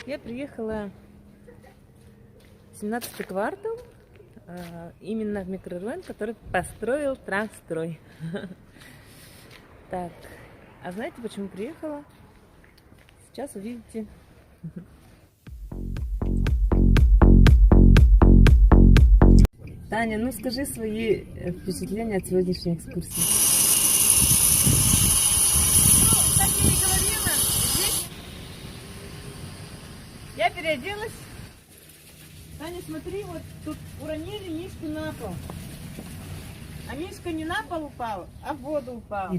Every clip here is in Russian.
Я приехала в 17-й квартал, именно в микрорайон, который построил Трансстрой. Так, а знаете, почему приехала? Сейчас увидите. Таня, ну скажи свои впечатления от сегодняшней экскурсии. Ну, как я и говорила, здесь я переоделась. Таня, смотри, вот тут уронили Мишку на пол. А Мишка не на пол упал, а в воду упал.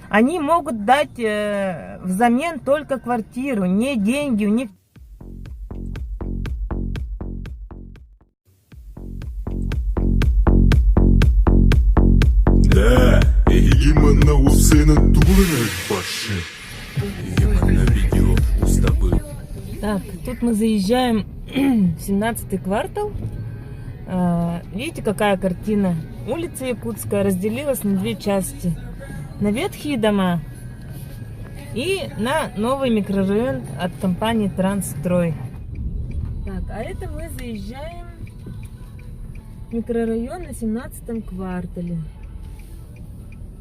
Они могут дать взамен только квартиру, не деньги. У них Да, іменно усе натурне ваше. Іменно видео с тобой. Так, тут мы заезжаем в 17-й квартал. Видите, какая картина? Улица Якутская разделилась на две части. На ветхие дома и на новый микрорайон от компании Трансстрой. Так, а это мы заезжаем в микрорайон на 17-м квартале,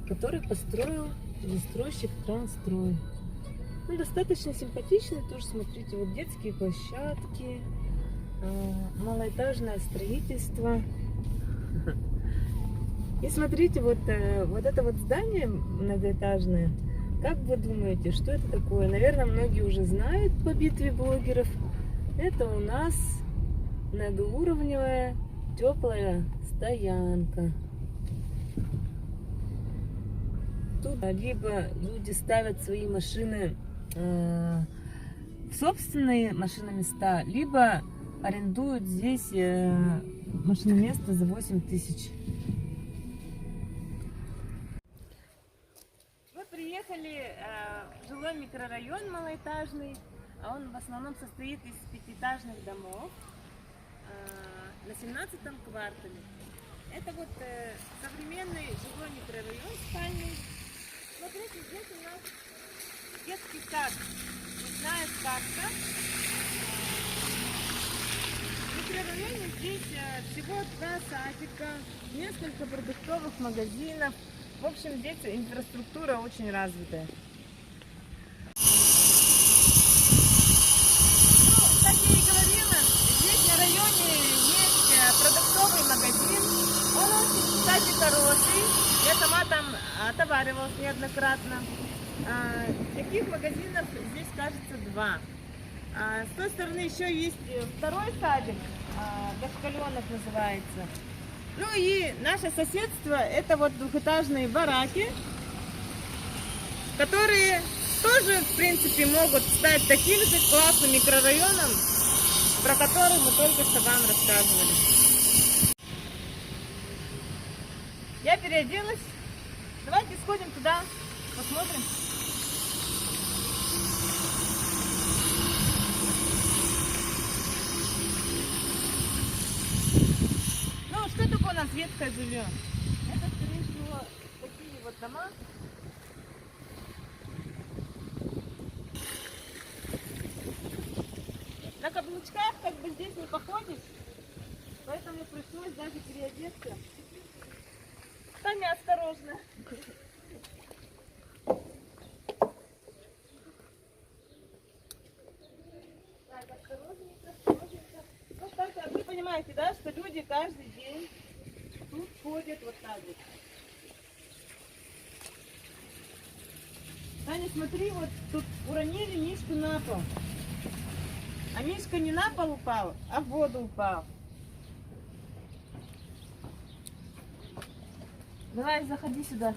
который построил застройщик Трансстрой. Ну, достаточно симпатичный тоже, смотрите, вот детские площадки, малоэтажное строительство. И смотрите, вот это вот здание многоэтажное. Как вы думаете, что это такое? Наверное, многие уже знают по битве блогеров. Это у нас многоуровневая теплая стоянка. Тут либо люди ставят свои машины в собственные машиноместа, либо арендуют здесь машиноместо за 8 тысяч. Мы приехали в жилой микрорайон малоэтажный, а он в основном состоит из пятиэтажных домов на 17-м квартале. Это вот современный жилой микрорайон спальный. Смотрите, здесь у нас детский сад, лесная сказка. В микрорайоне здесь всего 2 садика, несколько продуктовых магазинов. В общем, здесь инфраструктура очень развитая. Ну, как я и говорила, здесь на районе есть продуктовый магазин. Он очень, кстати, хороший. Я сама там отоваривалась неоднократно. Таких магазинов здесь, кажется, 2. С той стороны еще есть второй садик, Гаскаленок называется. Ну и наше соседство, это вот двухэтажные бараки, которые тоже, в принципе, могут стать таким же классным микрорайоном, про который мы только что вам рассказывали. Я переоделась. Давайте сходим туда, посмотрим. Ну, что такое у нас ветхое жилье? Это, скорее всего, такие вот дома. На каблучках как бы здесь не походишь, поэтому пришлось даже переодеться. Таня, осторожно. Так, осторожненько, осторожненько. Ну, так, вы понимаете, да, что люди каждый день тут ходят вот так вот. Таня, смотри, вот тут уронили Мишку на пол. А Мишка не на пол упал, а в воду упал. Давай, заходи сюда.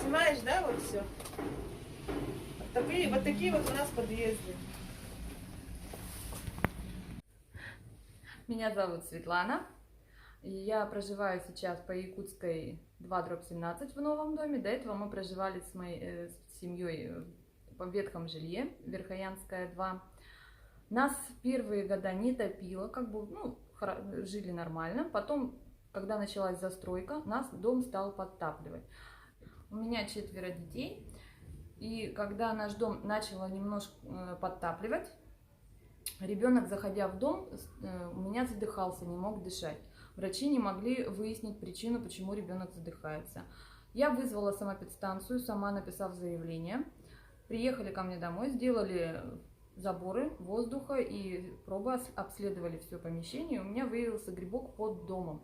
Снимаешь, да, вот все? Вот такие вот у нас подъезды. Меня зовут Светлана. Я проживаю сейчас по Якутской 2/17 в новом доме. До этого мы проживали с моей семьей в ветхом жилье, Верхоянская 2. Нас первые года не топило, как бы, ну, жили нормально. Потом когда началась застройка, нас дом стал подтапливать. У меня 4 детей, и когда наш дом начало немножко подтапливать, ребенок, заходя в дом, у меня задыхался, не мог дышать. Врачи не могли выяснить причину, почему ребенок задыхается. Я вызвала санэпидстанцию, сама написав заявление. Приехали ко мне домой, сделали заборы воздуха и пробы, обследовали все помещение. У меня выявился грибок под домом.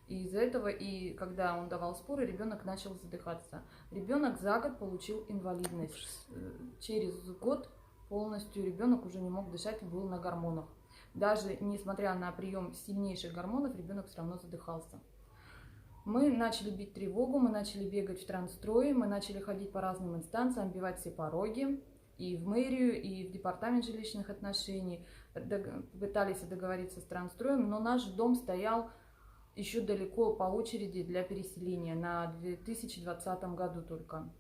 И из-за этого, и когда он давал споры, ребенок начал задыхаться. Ребенок за год получил инвалидность. Через год полностью ребенок уже не мог дышать и был на гормонах. Даже несмотря на прием сильнейших гормонов, ребенок все равно задыхался. Мы начали бить тревогу, мы начали бегать в трансстрое, мы начали ходить по разным инстанциям, бивать все пороги. И в мэрию, и в департамент жилищных отношений. Пытались договориться с транстроем, но наш дом стоял еще далеко по очереди для переселения на 2020 году только.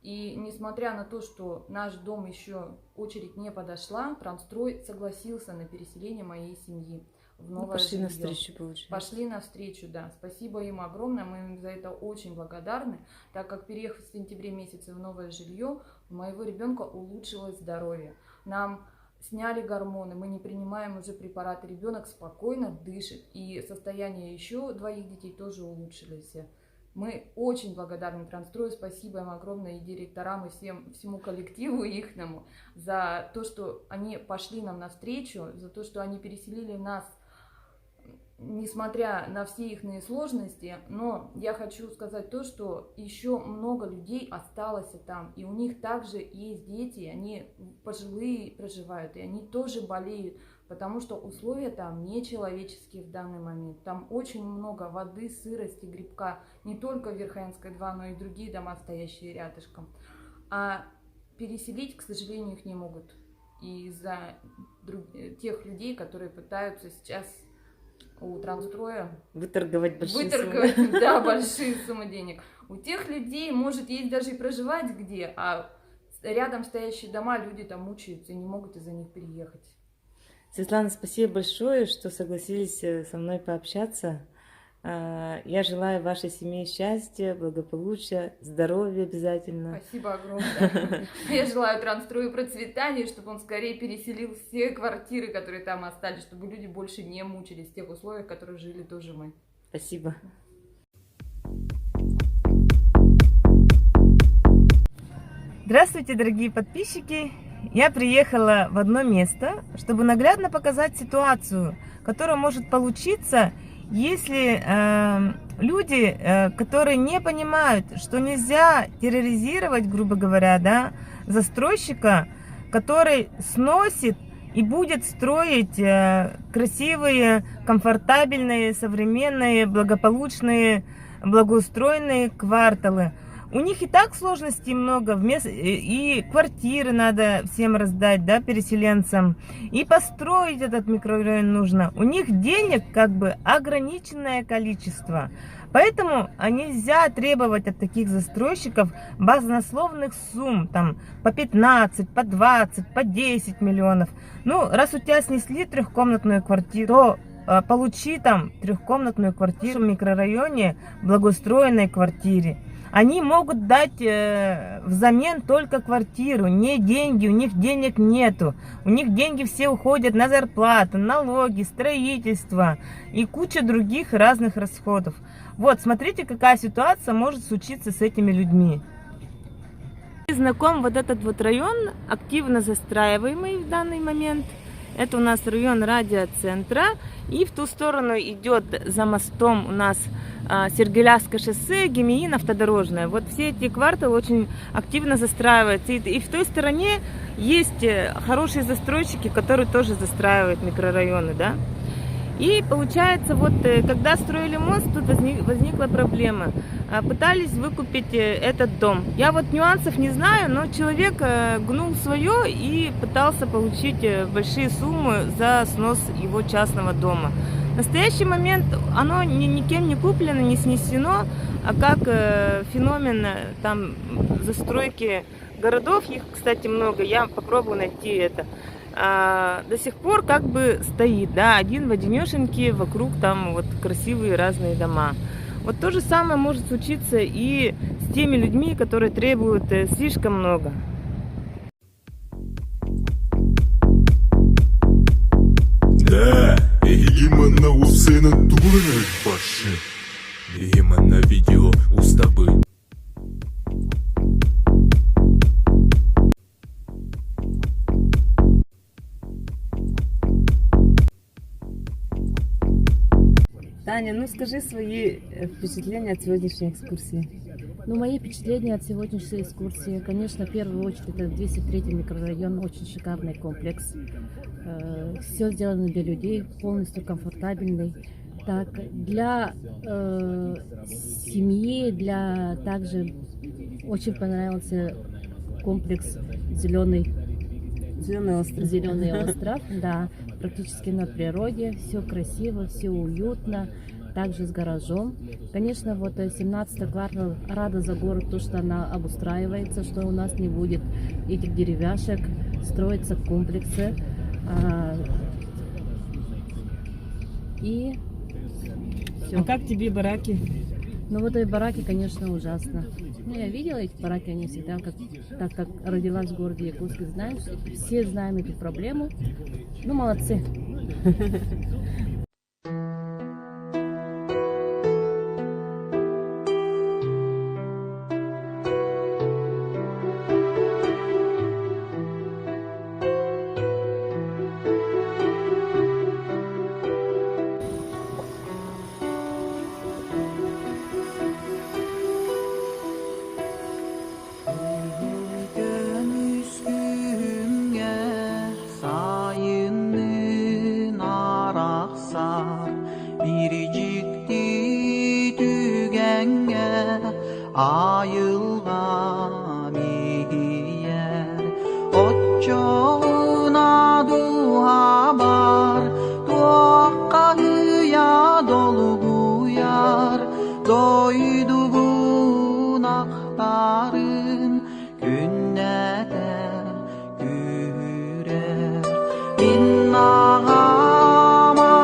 И несмотря на то, что наш дом еще очередь не подошла, Трансстрой согласился на переселение моей семьи в новое Пошли жилье. навстречу, получается. Пошли навстречу, да. Спасибо им огромное, мы им за это очень благодарны, так как, переехав в сентябре месяце в новое жилье, у моего ребенка улучшилось здоровье. Нам сняли гормоны, мы не принимаем уже препараты, ребенок спокойно дышит, и состояние еще 2 детей тоже улучшились. Мы очень благодарны Трансстрою, спасибо им огромное и директорам, и всему коллективу ихнему за то, что они пошли нам навстречу, за то, что они переселили нас, несмотря на все их сложности. Но я хочу сказать то, что еще много людей осталось там, и у них также есть дети, они пожилые проживают, и они тоже болеют, потому что условия там нечеловеческие в данный момент. Там очень много воды, сырости, грибка, не только в Верхоянской 2, но и другие дома, стоящие рядышком. А переселить, к сожалению, их не могут из-за тех людей, которые пытаются сейчас у Транстроя Выторговать большие суммы. Да, большие суммы денег. У тех людей, может, есть даже и проживать где, а рядом стоящие дома, люди там мучаются и не могут из-за них переехать. Светлана, спасибо большое, что согласились со мной пообщаться. Я желаю вашей семье счастья, благополучия, здоровья обязательно. Спасибо огромное. Я желаю Трансстрою процветания, чтобы он скорее переселил все квартиры, которые там остались, чтобы люди больше не мучились в тех условиях, в которых жили тоже мы. Спасибо. Здравствуйте, дорогие подписчики! Я приехала в одно место, чтобы наглядно показать ситуацию, которая может получиться, если люди, которые не понимают, что нельзя терроризировать, грубо говоря, да, застройщика, который сносит и будет строить красивые, комфортабельные, современные, благополучные, благоустроенные кварталы. У них и так сложностей много, и квартиры надо всем раздать, да, переселенцам, и построить этот микрорайон нужно. У них денег как бы ограниченное количество, поэтому нельзя требовать от таких застройщиков баснословных сумм, там, по 15, по 20, по 10 миллионов. Ну, раз у тебя снесли трехкомнатную квартиру, то получи там трехкомнатную квартиру в микрорайоне, благоустроенной квартире. Они могут дать взамен только квартиру, не деньги, у них денег нету. У них деньги все уходят на зарплату, налоги, строительство и куча других разных расходов. Вот, смотрите, какая ситуация может случиться с этими людьми. Знаком вот этот вот район, активно застраиваемый в данный момент. Это у нас район радиоцентра. И в ту сторону идет за мостом у нас Сергеляское шоссе, Гемеин, автодорожная. Вот все эти кварталы очень активно застраиваются. И в той стороне есть хорошие застройщики, которые тоже застраивают микрорайоны, да. И получается, вот когда строили мост, тут возникла проблема. Пытались выкупить этот дом. Я вот нюансов не знаю, но человек гнул свое и пытался получить большие суммы за снос его частного дома. В настоящий момент оно никем не куплено, не снесено, а как феномен там застройки городов, их, кстати, много, я попробую найти это. до сих пор как бы стоит, да, один-одинешеньки, вокруг там вот красивые разные дома. Вот то же самое может случиться и с теми людьми, которые требуют слишком много. Да, егеманна у сына дурак баши. Егеманна видео устабы. Таня, ну скажи свои впечатления от сегодняшней экскурсии. Ну, мои впечатления от сегодняшней экскурсии, конечно, в первую очередь, это 203-й микрорайон, очень шикарный комплекс. Все сделано для людей, полностью комфортабельный. Так, для семьи, для также очень понравился комплекс Зеленый остров. Зеленый остров, да, практически на природе, все красиво, все уютно, также с гаражом. Конечно, вот 17-й квартал рада за город, то, что она обустраивается, что у нас не будет этих деревяшек, строятся комплексы. И все. А как тебе бараки? Ну вот и бараки, конечно, ужасно. Ну, я видела эти бараки, они всегда, так как родилась в городе Якутске, знаем, все знаем эту проблему. Ну, молодцы. Sayının araksa biricikti tügenge ayılgan yer otçoğuna duha bar duakka hıya dolu yar doyduğun aktarın günneden gürer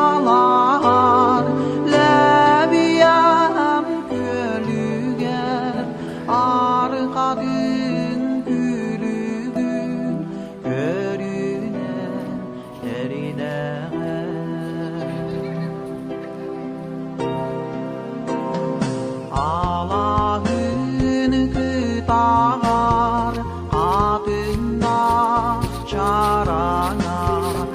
İnnağamalar lebiyem kölüger arkadın gülügün görünen eride Allah'ın kıtağar adında çaranar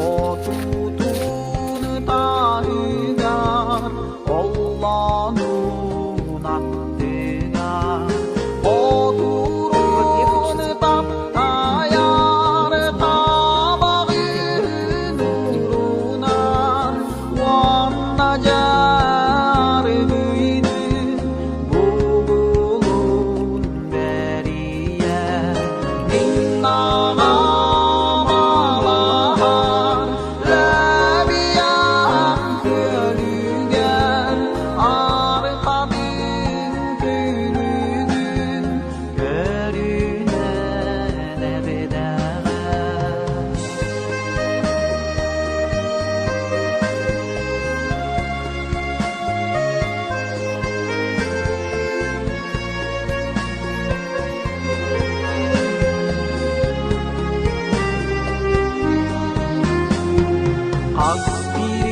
o tutun tarıgar Allah'ın attıgar o durun taptayar tabağın uğruna vannacar büyünü bulun beriye İnnağamalar lebiyem kölüger arkadın gülügün görünen ebeder Az bir